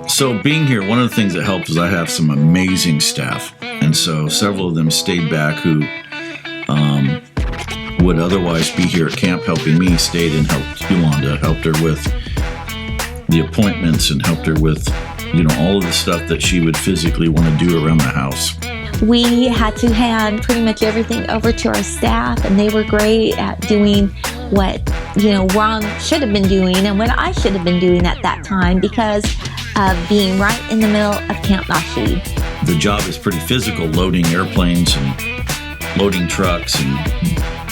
So being here, one of the things that helps is I have some amazing staff. And so several of them stayed back who would otherwise be here at camp helping me, stayed and helped Yolanda, helped her with the appointments and helped her with, all of the stuff that she would physically want to do around the house. We had to hand pretty much everything over to our staff, and they were great at doing what, Ron should have been doing and what I should have been doing at that time because of being right in the middle of Camp Nashi. The job is pretty physical, loading airplanes and loading trucks and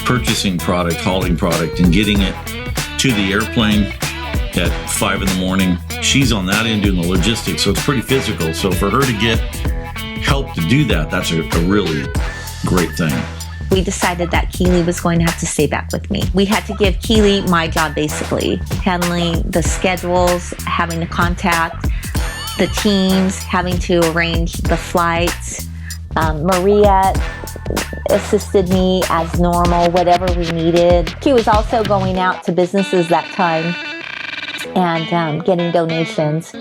purchasing product, hauling product, and getting it to the airplane at 5 in the morning. She's on that end doing the logistics, so it's pretty physical. So for her to get help to do that, that's a really great thing. We decided that Keely was going to have to stay back with me. We had to give Keely my job, basically, handling the schedules, having to contact the teams, having to arrange the flights. Maria assisted me as normal, whatever we needed. She was also going out to businesses that time and getting donations.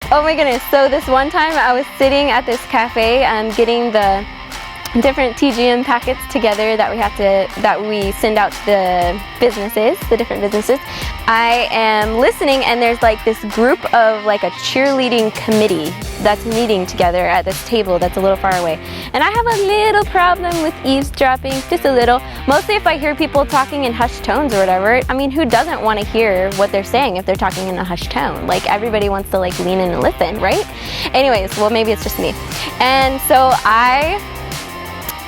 Oh my goodness, so this one time I was sitting at this cafe getting the different TGM packets together that we send out to the different businesses. I am listening, and there's like this group of like a cheerleading committee that's meeting together at this table that's a little far away. And I have a little problem with eavesdropping, just a little. Mostly if I hear people talking in hushed tones or whatever. I mean, who doesn't want to hear what they're saying if they're talking in a hushed tone? Like, everybody wants to like lean in and listen, right? Anyways, well, maybe it's just me. And so I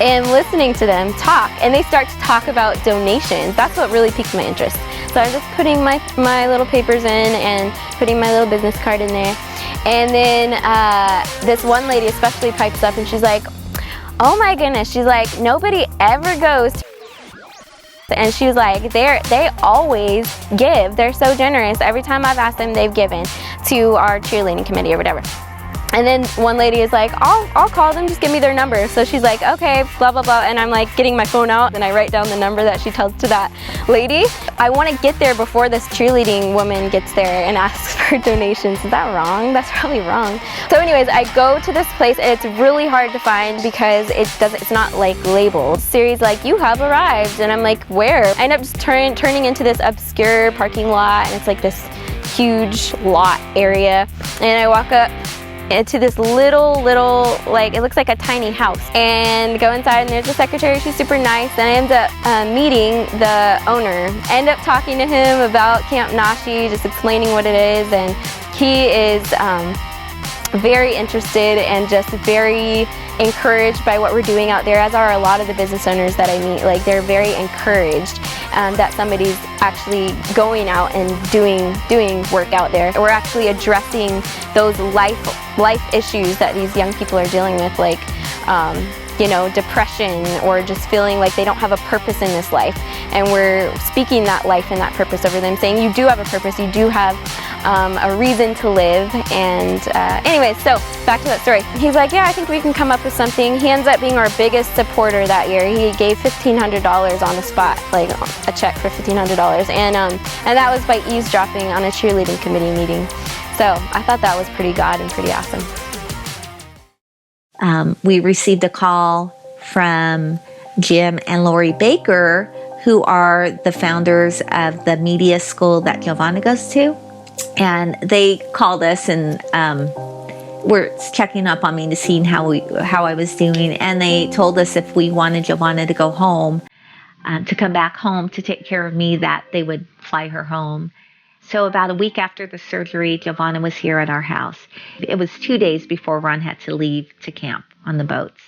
am listening to them talk, and they start to talk about donations. That's what really piqued my interest. So I'm just putting my little papers in and putting my little business card in there. And then this one lady especially pipes up, and she's like, oh my goodness, she's like, nobody ever goes to, and she's like, they always give. They're so generous. Every time I've asked them, they've given to our cheerleading committee or whatever. And then one lady is like, I'll call them, just give me their number. So she's like, okay, blah, blah, blah. And I'm like getting my phone out, and I write down the number that she tells to that lady. I want to get there before this cheerleading woman gets there and asks for donations. Is that wrong? That's probably wrong. So anyways, I go to this place, and it's really hard to find because it's not like labeled. Siri's like, you have arrived. And I'm like, where? I end up just turning into this obscure parking lot, and it's like this huge lot area. And I walk up to this little, like, it looks like a tiny house, and go inside, and there's the secretary. She's super nice, and I end up meeting the owner. End up talking to him about Camp Nashi, just explaining what it is, and he is very interested and just very encouraged by what we're doing out there, as are a lot of the business owners that I meet. Like, they're very encouraged that somebody's actually going out and doing work out there. We're actually addressing those life issues that these young people are dealing with, like depression, or just feeling like they don't have a purpose in this life. And we're speaking that life and that purpose over them, saying you do have a purpose, you do have a reason to live. And anyways, so back to that story. He's like, yeah, I think we can come up with something. He ends up being our biggest supporter that year. He gave $1,500 on the spot, like a check for $1,500, and that was by eavesdropping on a cheerleading committee meeting. So I thought that was pretty God and pretty awesome. We received a call from Jim and Lori Baker, who are the founders of the media school that Giovanna goes to. And they called us and were checking up on me to see how I was doing. And they told us if we wanted Giovanna to go home, to come back home to take care of me, that they would fly her home. So about a week after the surgery, Giovanna was here at our house. It was 2 days before Ron had to leave to camp on the boats.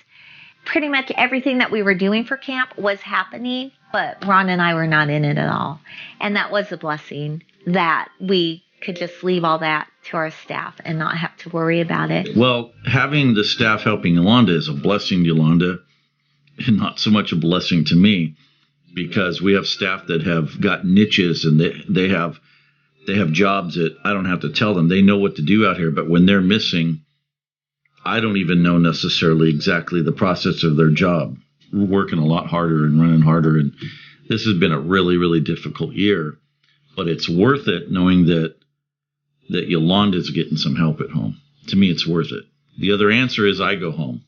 Pretty much everything that we were doing for camp was happening, but Ron and I were not in it at all. And that was a blessing, that we could just leave all that to our staff and not have to worry about it. Well, having the staff helping Yolanda is a blessing to Yolanda, and not so much a blessing to me, because we have staff that have got niches, and they have jobs that I don't have to tell them. They know what to do out here, but when they're missing, I don't even know necessarily exactly the process of their job. We're working a lot harder and running harder, and this has been a really, really difficult year. but it's worth it knowing that Yolanda's getting some help at home. To me, it's worth it. The other answer is I go home.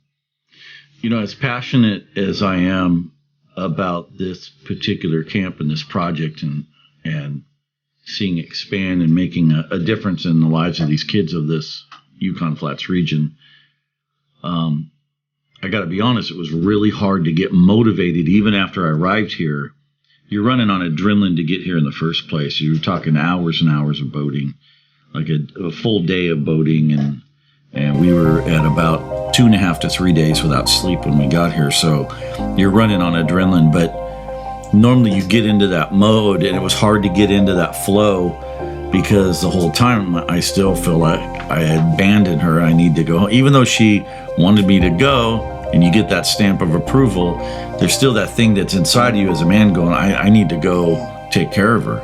As passionate as I am about this particular camp and this project and seeing it expand and making a difference in the lives of these kids of this Yukon Flats region, I got to be honest, it was really hard to get motivated even after I arrived here. You're running on adrenaline to get here in the first place. You're talking hours and hours of boating, like a full day of boating, and we were at about 2.5 to 3 days without sleep when we got here. So you're running on adrenaline, but normally you get into that mode, and it was hard to get into that flow because the whole time I still feel like I had abandoned her. I need to go home. Even though she wanted me to go, and you get that stamp of approval, there's still that thing that's inside of you as a man going, I need to go take care of her,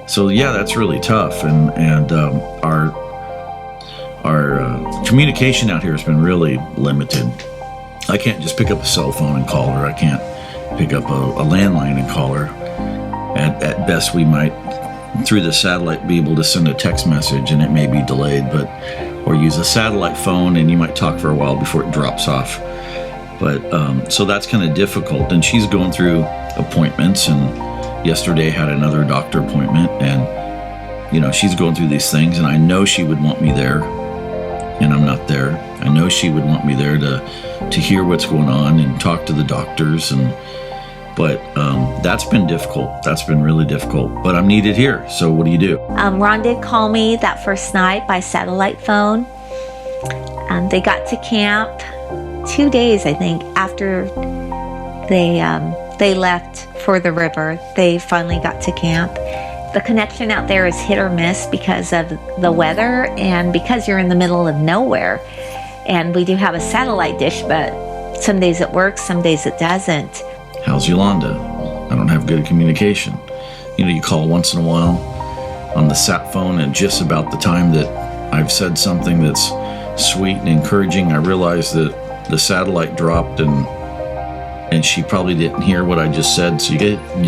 So yeah, that's really tough, and our communication out here has been really limited. I can't just pick up a cell phone and call her. I can't pick up a landline and call her. At best, we might, through the satellite, be able to send a text message, and it may be delayed, or use a satellite phone, and you might talk for a while before it drops off. But so that's kind of difficult. And she's going through appointments, and yesterday had another doctor appointment, and she's going through these things, and I know she would want me there, and I'm not there. I know she would want me there to hear what's going on and talk to the doctors, but that's been difficult. That's been really difficult, but I'm needed here. So what do you do? Ron did call me that first night by satellite phone. They got to camp 2 days, I think, after they left for the river. They finally got to camp. The connection out there is hit or miss because of the weather and because you're in the middle of nowhere. And we do have a satellite dish, but some days it works, some days it doesn't. How's Yolanda? I don't have good communication. You call once in a while on the sat phone, and just about the time that I've said something that's sweet and encouraging, I realize that the satellite dropped, and she probably didn't hear what I just said. So you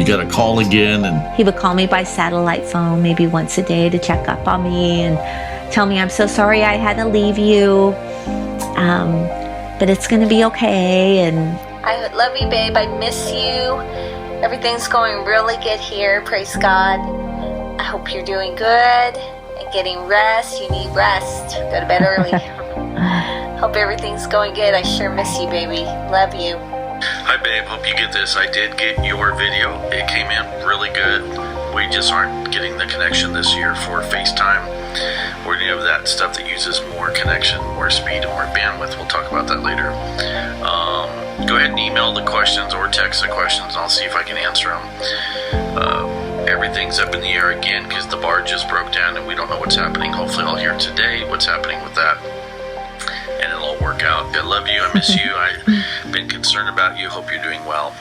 got to call again. And he would call me by satellite phone maybe once a day to check up on me and tell me, I'm so sorry I had to leave you, but it's going to be okay, and I love you, babe. I miss you. Everything's going really good here. Praise God. I hope you're doing good and getting rest. You need rest. Go to bed early. Hope everything's going good. I sure miss you, baby. Love you. Hi, babe. Hope you get this. I did get your video. It came in really good. We just aren't getting the connection this year for FaceTime. We're going to have that stuff that uses more connection, more speed, and more bandwidth. We'll talk about that later. Go ahead and email the questions or text the questions, and I'll see if I can answer them. Everything's up in the air again because the bar just broke down and we don't know what's happening. Hopefully I'll hear today what's happening with that, and it'll all work out. I love you. I miss you. I've been concerned about you. Hope you're doing well.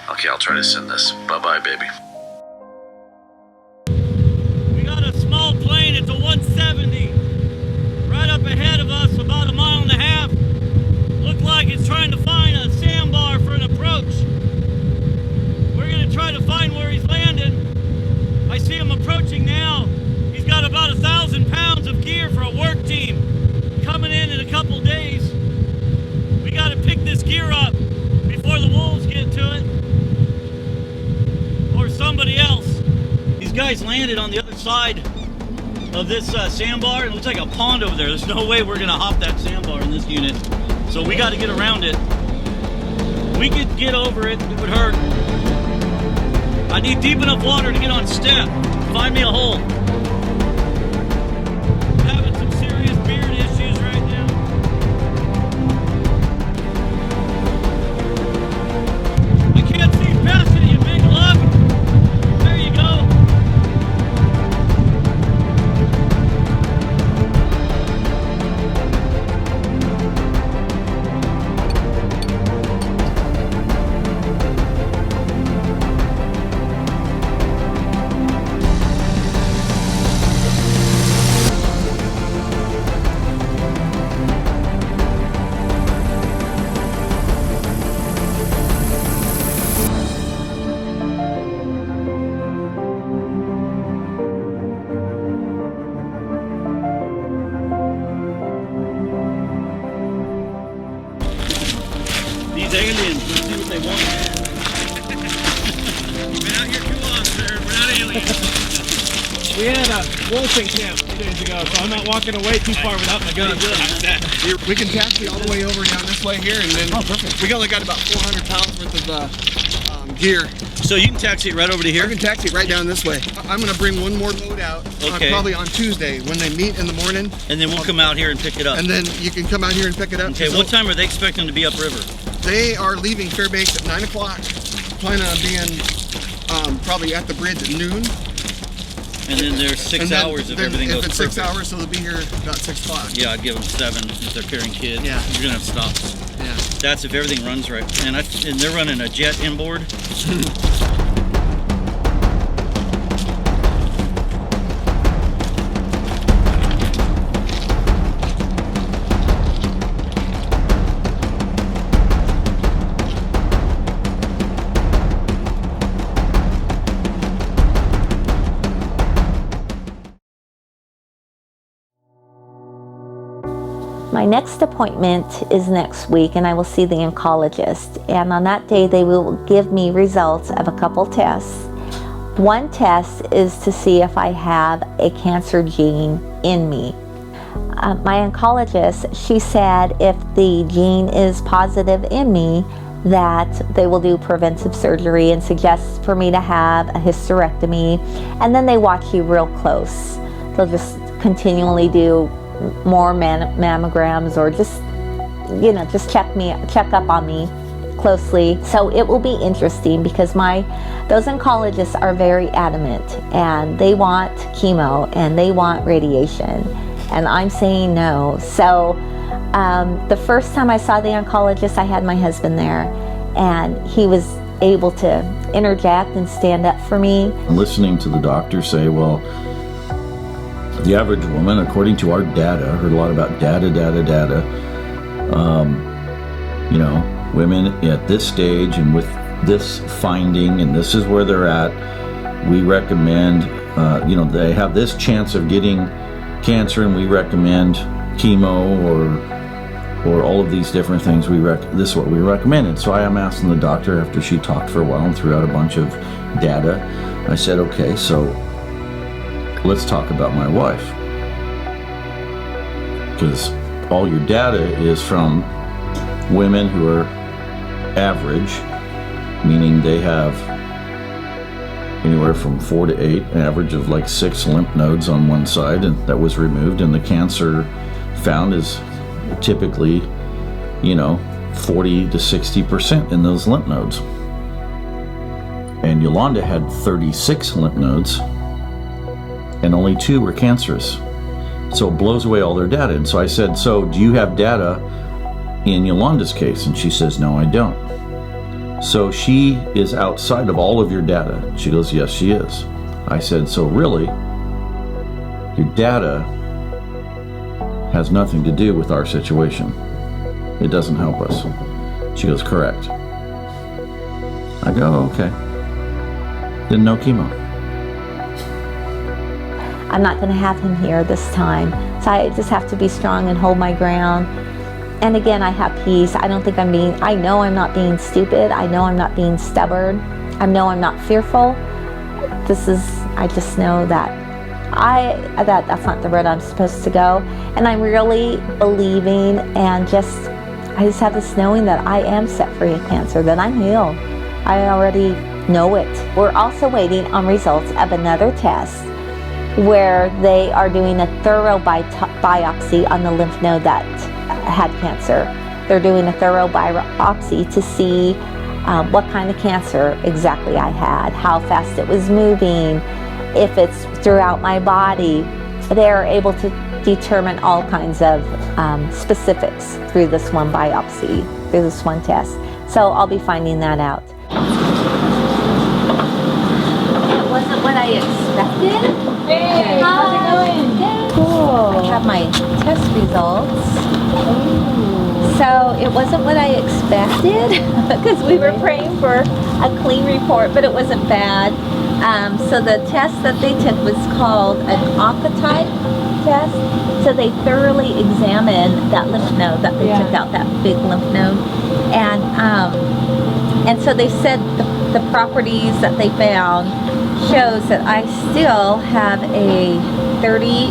Okay, I'll try to send this. Bye-bye, baby. We got a small plane. It's a 170 right up ahead of us, about 1.5 miles. Looked like it's trying to find a sandbar for an approach. We're going to try to find where he's landing. I see him approaching now. He's got about 1,000 pounds of gear for a work team coming in a couple days. We got to pick this gear up before the wolves get to it, or somebody else. These guys landed on the other side of this sandbar. It looks like a pond over there. There's no way we're going to hop that sandbar in this unit. So we got to get around it. We could get over it. It would hurt. I need deep enough water to get on step. Find me a hole. Having some serious beard issues right now. I can't see past it, you big lug. There you go. We had a wolfing camp 2 days ago, so I'm not walking away too far without my gun. We can taxi all the way over down this way here, and then we only got about 400 pounds worth of gear. So you can taxi it right over to here? I can taxi it right down this way. I'm going to bring one more load out, probably on Tuesday when they meet in the morning. And then we'll come out here and pick it up. And then you can come out here and pick it up. Okay, what time are they expecting to be upriver? They are leaving Fairbanks at 9 o'clock. Planning on being probably at the bridge at noon. And then there's 6 hours if everything goes perfect. If it's 6 hours, so they'll be here about 6 o'clock. Yeah, I'd give them 7 if they're carrying kids. Yeah. You're going to have stops. Yeah. That's if everything runs right. And they're running a jet inboard. My next appointment is next week, and I will see the oncologist. And on that day, they will give me results of a couple tests. One test is to see if I have a cancer gene in me. My oncologist, she said if the gene is positive in me, that they will do preventive surgery and suggest for me to have a hysterectomy. And then they watch you real close. They'll just continually do more mammograms, or just check up on me closely. So it will be interesting because those oncologists are very adamant, and they want chemo and they want radiation, and I'm saying no. So the first time I saw the oncologist, I had my husband there, and he was able to interject and stand up for me. Listening to the doctor say, well, the average woman, according to our data, I heard a lot about data. Women at this stage and with this finding, and this is where they're at, we recommend, they have this chance of getting cancer, and we recommend chemo or all of these different things. This is what we recommended. So I am asking the doctor, after she talked for a while and threw out a bunch of data, I said, okay, so let's talk about my wife, because all your data is from women who are average, meaning they have anywhere from 4 to 8, an average of like 6 lymph nodes on one side, and that was removed, and the cancer found is typically 40 to 60% in those lymph nodes. And Yolanda had 36 lymph nodes, and only 2 were cancerous. So it blows away all their data. And so I said, so do you have data in Yolanda's case? And she says, no, I don't. So she is outside of all of your data. She goes, yes, she is. I said, so really, your data has nothing to do with our situation. It doesn't help us. She goes, correct. I go, okay. Then no chemo. I'm not going to have him here this time. So I just have to be strong and hold my ground. And again, I have peace. I know I'm not being stupid. I know I'm not being stubborn. I know I'm not fearful. I just know that that's not the road I'm supposed to go. And I'm really believing, and I just have this knowing that I am set free of cancer, that I'm healed. I already know it. We're also waiting on results of another test where they are doing a thorough biopsy on the lymph node that had cancer. They're doing a thorough biopsy to see what kind of cancer exactly I had, how fast it was moving, if it's throughout my body. They're able to determine all kinds of specifics through this one biopsy, through this one test. So I'll be finding that out. It wasn't what I expected. Hey, how's it going? Good. Cool. I have my test results. Ooh. So it wasn't what I expected, because we were praying for a clean report, but it wasn't bad. So the test that they took was called an oncotype test. So they thoroughly examined that lymph node that they took out, that big lymph node, and so they said the properties that they found shows that I still have a 30%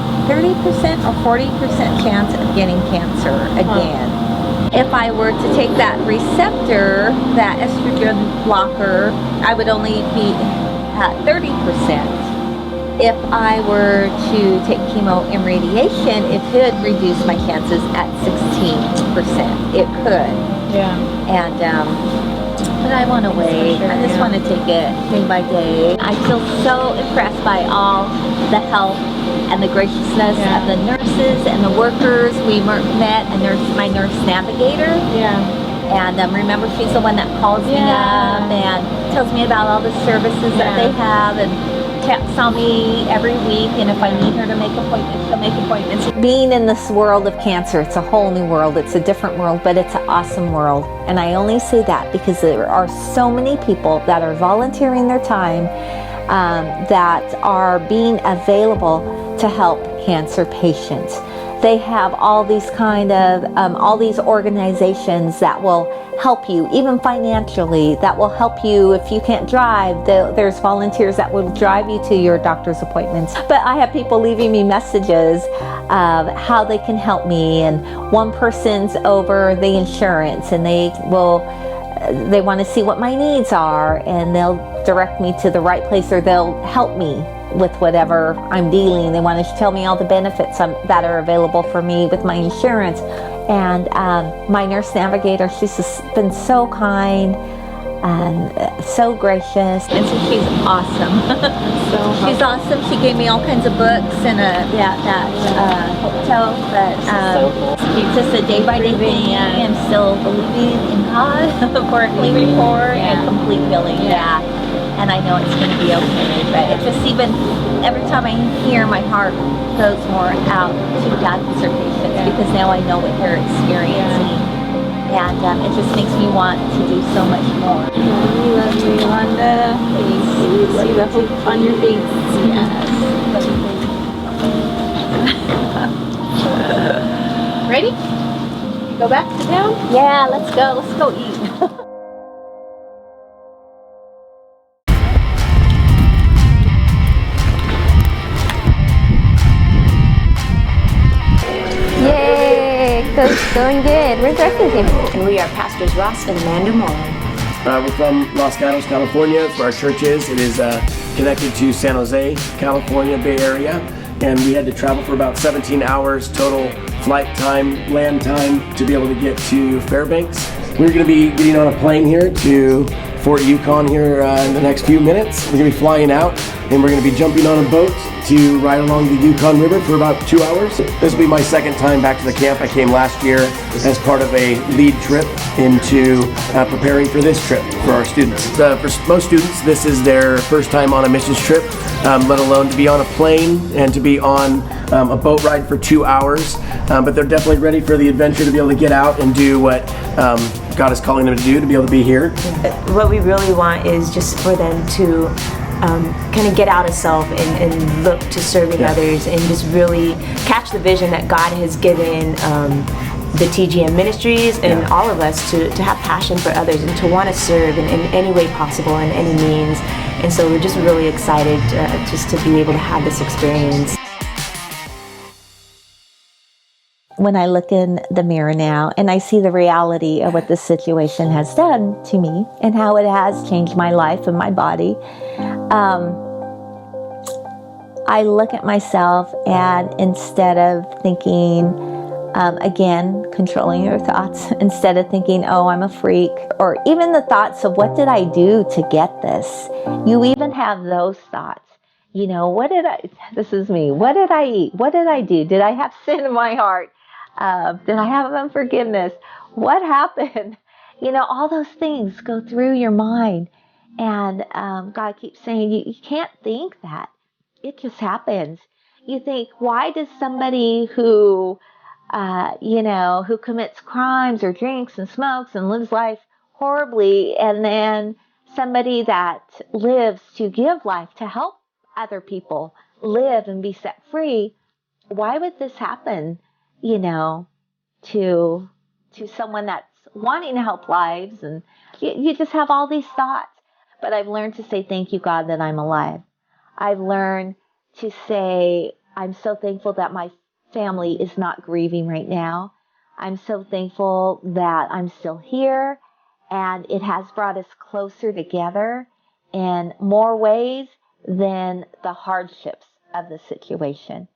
or 40% chance of getting cancer again. If I were to take that receptor, that estrogen blocker, I would only be at 30%. If I were to take chemo and radiation, it could reduce my chances at 16%. It could. Yeah. And, but I want to wait. Sure, I just want to take it day by day. I feel so impressed by all the help and the graciousness of the nurses and the workers. We met my nurse navigator. Yeah. And remember, she's the one that calls me up and tells me about all the services that they have and checks on me every week. And if I need her to make appointments, she'll make appointments. Being in this world of cancer, it's a whole new world. It's a different world, but it's an awesome world. And I only say that because there are so many people that are volunteering their time, that are being available to help cancer patients. They have all these all these organizations that will help you, even financially, that will help you if you can't drive. There's volunteers that will drive you to your doctor's appointments. But I have people leaving me messages of how they can help me, and one person's over the insurance, and they want to see what my needs are, and they'll direct me to the right place, or they'll help me with whatever I'm dealing. They want to tell me all the benefits that are available for me with my insurance. And my nurse navigator, she's just been so kind and so gracious, and so she's awesome. She's awesome. She gave me all kinds of books and that hotel, but it's just a day by day thing. I'm still believing in God for a clean report and complete healing. And I know it's going to be okay. But it's just, even every time I hear, my heart goes more out to cancer patients, because now I know what they're experiencing. And it just makes me want to do so much more. We love you, Yolanda. We see the hope on your face. Yes. Ready? Go back to town? Yeah, let's go. Let's go eat. Yay! Going good. Where's the rest of the team? And we are Pastors Ross and Amanda Moore. We're from Los Gatos, California. That's where our church is. It is connected to San Jose, California, Bay Area. And we had to travel for about 17 hours total flight time, land time, to be able to get to Fairbanks. We're going to be getting on a plane here to Fort Yukon here in the next few minutes. We're going to be flying out, and we're going to be jumping on a boat to ride along the Yukon River for about 2 hours. This will be my second time back to the camp. I came last year as part of a lead trip into preparing for this trip for our students. For most students, this is their first time on a missions trip, let alone to be on a plane and to be on a boat ride for 2 hours. But they're definitely ready for the adventure, to be able to get out and do what God is calling them to do, to be able to be here. What we really want is just for them to kind of get out of self and look to serving others, and just really catch the vision that God has given the TGM ministries and all of us to have passion for others and to want to serve in any way possible, in any means. And so we're just really excited just to be able to have this experience. When I look in the mirror now and I see the reality of what this situation has done to me and how it has changed my life and my body, I look at myself, and instead of thinking, again, controlling your thoughts, instead of thinking, oh, I'm a freak, or even the thoughts of what did I do to get this? You even have those thoughts. You know, this is me. What did I eat? What did I do? Did I have sin in my heart? Did I have unforgiveness? What happened? You know, all those things go through your mind. And God keeps saying, you can't think that. It just happens. You think, why does somebody who, who commits crimes or drinks and smokes and lives life horribly, and then somebody that lives to give life, to help other people live and be set free, why would this happen, to someone that's wanting to help lives? And you just have all these thoughts. But I've learned to say, thank you, God, that I'm alive. I've learned to say, I'm so thankful that my family is not grieving right now. I'm so thankful that I'm still here, and it has brought us closer together in more ways than the hardships of the situation.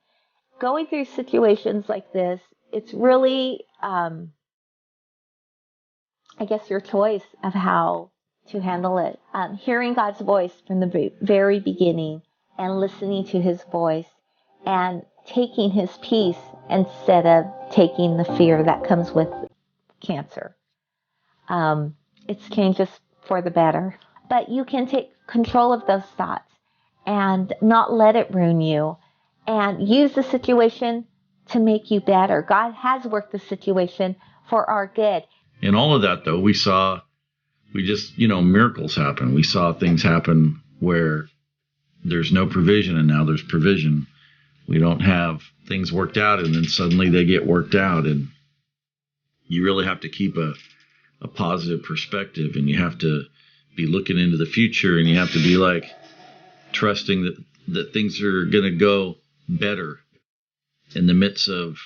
Going through situations like this, it's really, I guess, your choice of how to handle it. Hearing God's voice from the very beginning and listening to his voice and taking his peace instead of taking the fear that comes with cancer. It's changed us for the better. But you can take control of those thoughts and not let it ruin you, and use the situation to make you better. God has worked the situation for our good. In all of that, though, miracles happen. We saw things happen where there's no provision, and now there's provision. We don't have things worked out, and then suddenly they get worked out. And you really have to keep a positive perspective, and you have to be looking into the future, and you have to be like trusting that things are going to go better in the midst of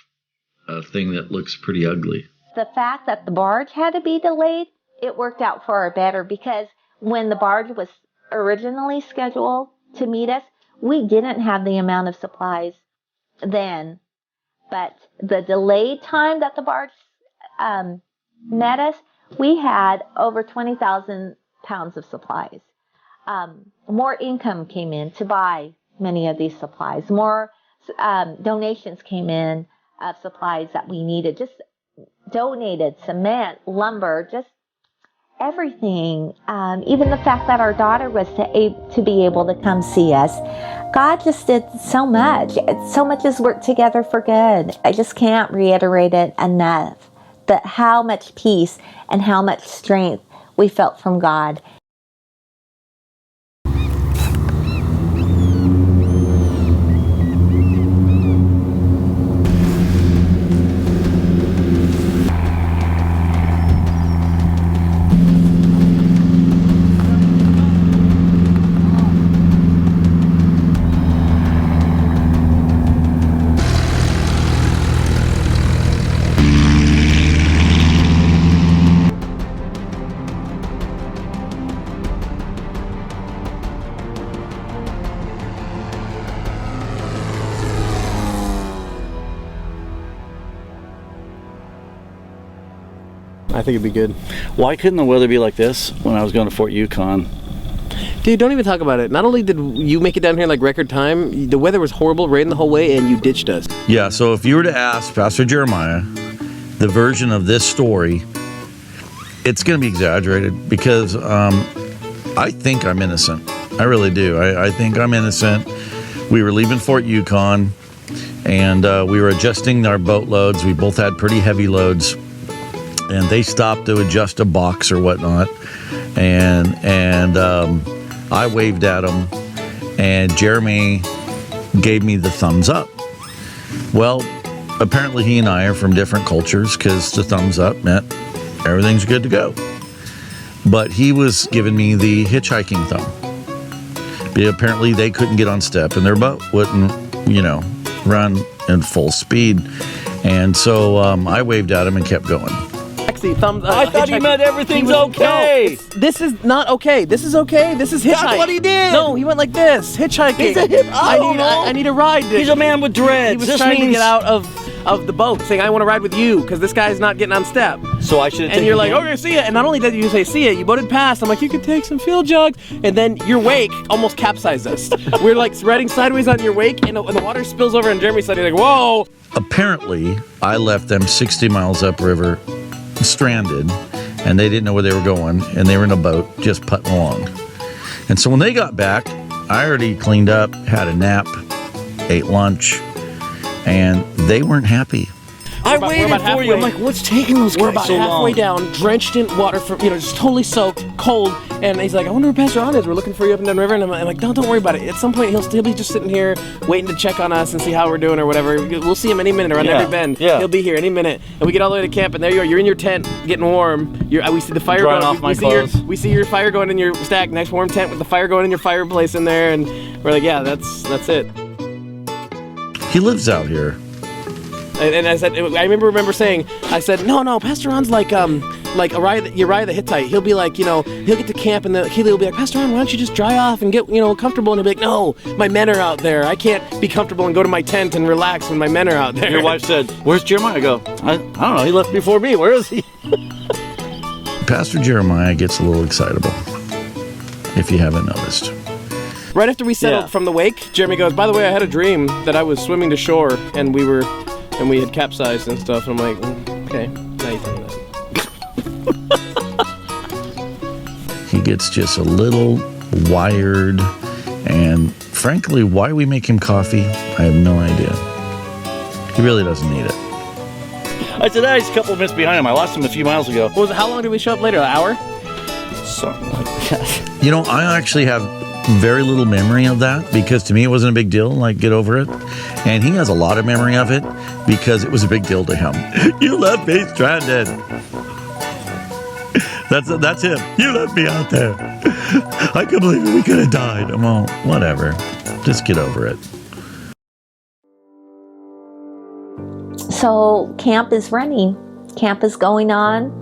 a thing that looks pretty ugly. The fact that the barge had to be delayed, it worked out for our better, because when the barge was originally scheduled to meet us, we didn't have the amount of supplies then. But the delayed time that the barge met us, we had over 20,000 pounds of supplies. More income came in to buy many of these supplies. More donations came in of supplies that we needed. Just donated cement, lumber, just everything. Even the fact that our daughter was to be able to come see us. God just did so much. So much has worked together for good. I just can't reiterate it enough. But how much peace and how much strength we felt from God. I think it'd be good. Why couldn't the weather be like this when I was going to Fort Yukon? Dude, don't even talk about it. Not only did you make it down here in like record time, the weather was horrible, rain the whole way, and you ditched us. Yeah, so if you were to ask Pastor Jeremiah the version of this story, it's going to be exaggerated, because I think I'm innocent. I really do. I think I'm innocent. We were leaving Fort Yukon, and we were adjusting our boat loads. We both had pretty heavy loads. And they stopped to adjust a box or whatnot, and I waved at them, and Jeremy gave me the thumbs up. Well, apparently he and I are from different cultures, because the thumbs up meant everything's good to go. But he was giving me the hitchhiking thumb. Apparently they couldn't get on step, and their boat wouldn't, run in full speed. And so I waved at him and kept going. Thumbs up. I thought he meant everything's okay. No, this is not okay. This is okay. This is hitchhiking. That's what he did. No, he went like this. Hitchhiking. He's a I need a ride. He's a man with dreads. He was trying to get out of the boat, saying, I want to ride with you, because this guy's not getting on step. So I should have taken And you're like, him. okay, see it. And not only did you say, see it, you boated past. I'm like, you could take some fuel jugs. And then your wake almost capsized us. We're like riding sideways on your wake, and the water spills over on Jeremy's side. You're like, whoa. Apparently, I left them 60 miles upriver, stranded, and they didn't know where they were going, and they were in a boat just putting along. And so when they got back, I already cleaned up, had a nap, ate lunch, and they weren't happy. I waited for you. I'm like, what's taking those guys so long? We're about halfway down, drenched in water, just totally soaked, cold, And he's like, I wonder where Pastor Ron is. We're looking for you up and down the river. And I'm like, no, don't worry about it. At some point, he'll be just sitting here waiting to check on us and see how we're doing or whatever. We'll see him any minute around every bend. Yeah. He'll be here any minute. And we get all the way to camp, and there you are. You're in your tent, getting warm. We see the fire drying going. off my clothes. We see your fire going in your stack. Nice warm tent with the fire going in your fireplace in there. And we're like, yeah, that's it. He lives out here. And I said, I remember saying, I said, no, Pastor Ron's like Uriah the Hittite. He'll be like, he'll get to camp and he'll be like, Pastor Ron, why don't you just dry off and get, comfortable? And he'll be like, no, my men are out there. I can't be comfortable and go to my tent and relax when my men are out there. Your wife said, where's Jeremiah? I go, I don't know. He left before me. Where is he? Pastor Jeremiah gets a little excitable, if you haven't noticed. Right after we settled from the wake, Jeremy goes, by the way, I had a dream that I was swimming to shore and we had capsized and stuff. And I'm like, okay, now you tell me that. He gets just a little wired, and frankly, why we make him coffee, I have no idea. He really doesn't need it. I said, he's a couple of minutes behind him. I lost him a few miles ago. How long did we show up later? An hour? Something like that. I actually have very little memory of that because to me it wasn't a big deal, like get over it. And he has a lot of memory of it because it was a big deal to him. You left me stranded. That's him. You left me out there. I can't believe it. We could have died. Well, whatever. Just get over it. So camp is running. Camp is going on.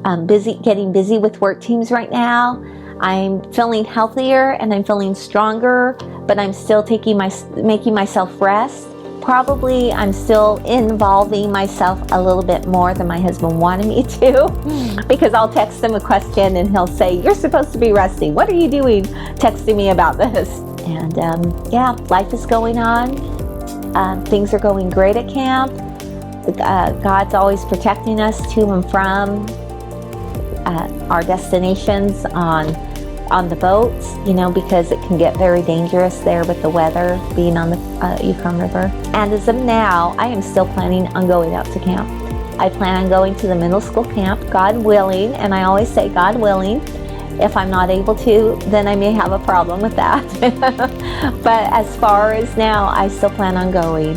I'm getting busy with work teams right now. I'm feeling healthier and I'm feeling stronger, but I'm still making myself rest. Probably I'm still involving myself a little bit more than my husband wanted me to, because I'll text him a question and he'll say, you're supposed to be resting. What are you doing texting me about this? And life is going on. Things are going great at camp. God's always protecting us to and from our destinations on the boats, because it can get very dangerous there with the weather being on the Yukon River. And as of now, I am still planning on going out to camp. I plan on going to the middle school camp, God willing, and I always say God willing. If I'm not able to, then I may have a problem with that. But as far as now, I still plan on going.